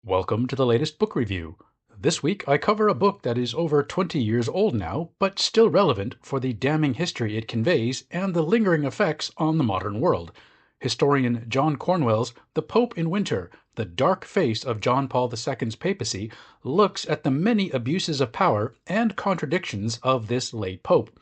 Welcome to the latest book review. This week I cover a book that is over 20 years old now, but still relevant for the damning history it conveys and the lingering effects on the modern world. Historian John Cornwell's The Pope in Winter, The Dark Face of John Paul II's Papacy, looks at the many abuses of power and contradictions of this late pope.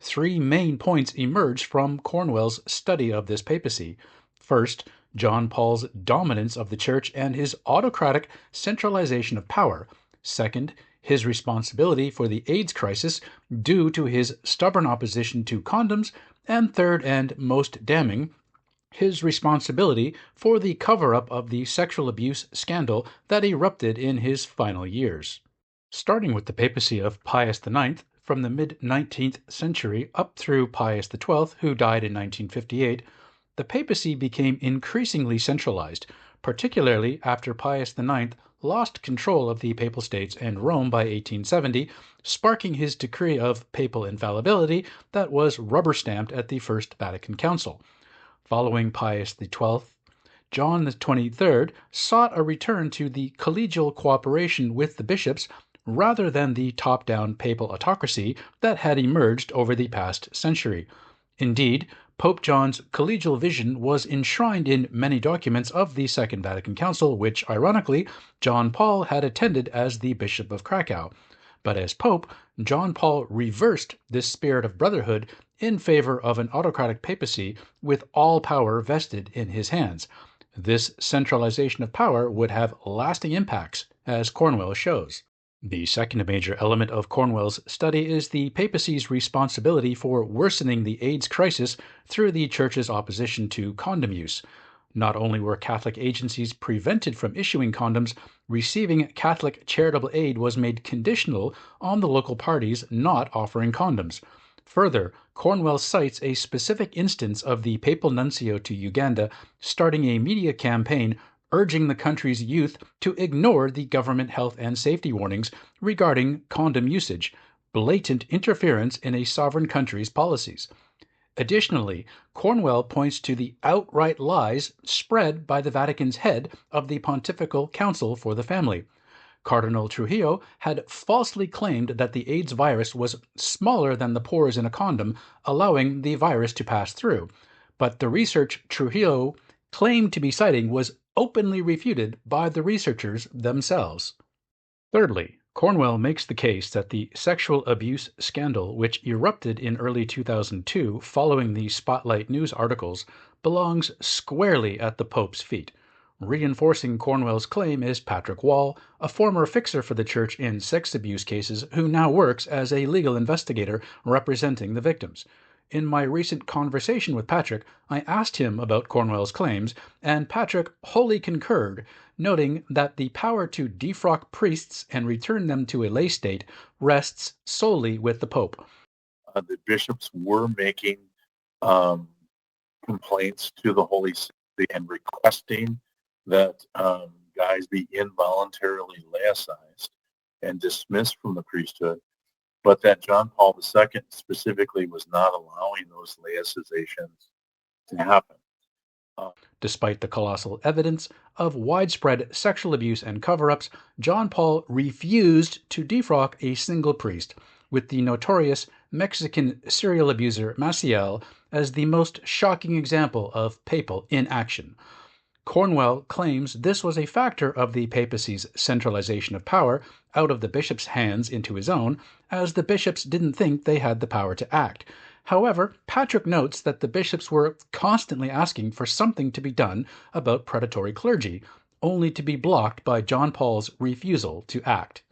Three main points emerge from Cornwell's study of this papacy. First, John Paul's dominance of the Church and his autocratic centralization of power. Second, his responsibility for the AIDS crisis due to his stubborn opposition to condoms. And third, and most damning, his responsibility for the cover-up of the sexual abuse scandal that erupted in his final years. Starting with the papacy of Pius IX, from the mid-19th century up through Pius XII, who died in 1958, the papacy became increasingly centralized, particularly after Pius IX lost control of the Papal States and Rome by 1870, sparking his decree of papal infallibility that was rubber-stamped at the First Vatican Council. Following Pius XII, John XXIII sought a return to the collegial cooperation with the bishops rather than the top-down papal autocracy that had emerged over the past century. Indeed, Pope John's collegial vision was enshrined in many documents of the Second Vatican Council, which, ironically, John Paul had attended as the Bishop of Krakow. But as Pope, John Paul reversed this spirit of brotherhood in favor of an autocratic papacy with all power vested in his hands. This centralization of power would have lasting impacts, as Cornwell shows. The second major element of Cornwell's study is the papacy's responsibility for worsening the AIDS crisis through the Church's opposition to condom use. Not only were Catholic agencies prevented from issuing condoms, receiving Catholic charitable aid was made conditional on the local parties not offering condoms. Further, Cornwell cites a specific instance of the papal nuncio to Uganda starting a media campaign urging the country's youth to ignore the government health and safety warnings regarding condom usage, blatant interference in a sovereign country's policies. Additionally, Cornwell points to the outright lies spread by the Vatican's head of the Pontifical Council for the Family. Cardinal Trujillo had falsely claimed that the AIDS virus was smaller than the pores in a condom, allowing the virus to pass through. But the research Trujillo claimed to be citing was openly refuted by the researchers themselves. Thirdly, Cornwell makes the case that the sexual abuse scandal, which erupted in early 2002 following the Spotlight News articles, belongs squarely at the Pope's feet. Reinforcing Cornwell's claim is Patrick Wall, a former fixer for the Church in sex abuse cases who now works as a legal investigator representing the victims. In my recent conversation with Patrick, I asked him about Cornwell's claims, and Patrick wholly concurred, noting that the power to defrock priests and return them to a lay state rests solely with the Pope. The bishops were making complaints to the Holy See and requesting that guys be involuntarily laicized and dismissed from the priesthood, but that John Paul II specifically was not allowing those laicizations to happen. Despite the colossal evidence of widespread sexual abuse and cover-ups, John Paul refused to defrock a single priest, with the notorious Mexican serial abuser Maciel as the most shocking example of papal inaction. Cornwell claims this was a factor of the papacy's centralization of power out of the bishop's hands into his own, as the bishops didn't think they had the power to act. However, Patrick notes that the bishops were constantly asking for something to be done about predatory clergy, only to be blocked by John Paul's refusal to act.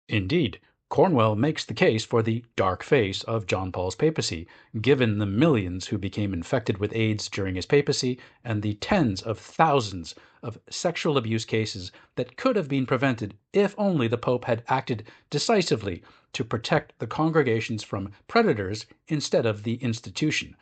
Indeed, Cornwell makes the case for the dark face of John Paul's papacy, given the millions who became infected with AIDS during his papacy and the tens of thousands of sexual abuse cases that could have been prevented if only the Pope had acted decisively to protect the congregations from predators instead of the institution.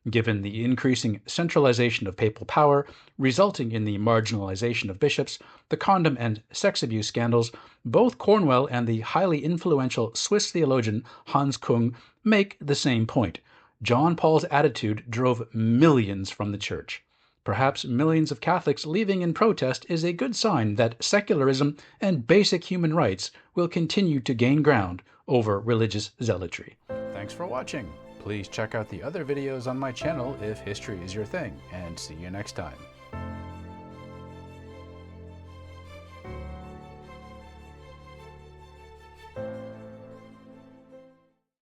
Given the increasing centralization of papal power, resulting in the marginalization of bishops, the condom and sex abuse scandals, both Cornwell and the highly influential Swiss theologian Hans Kung make the same point. John Paul's attitude drove millions from the Church. Perhaps millions of Catholics leaving in protest is a good sign that secularism and basic human rights will continue to gain ground over religious zealotry. Thanks for watching. Please check out the other videos on my channel if history is your thing, and see you next time.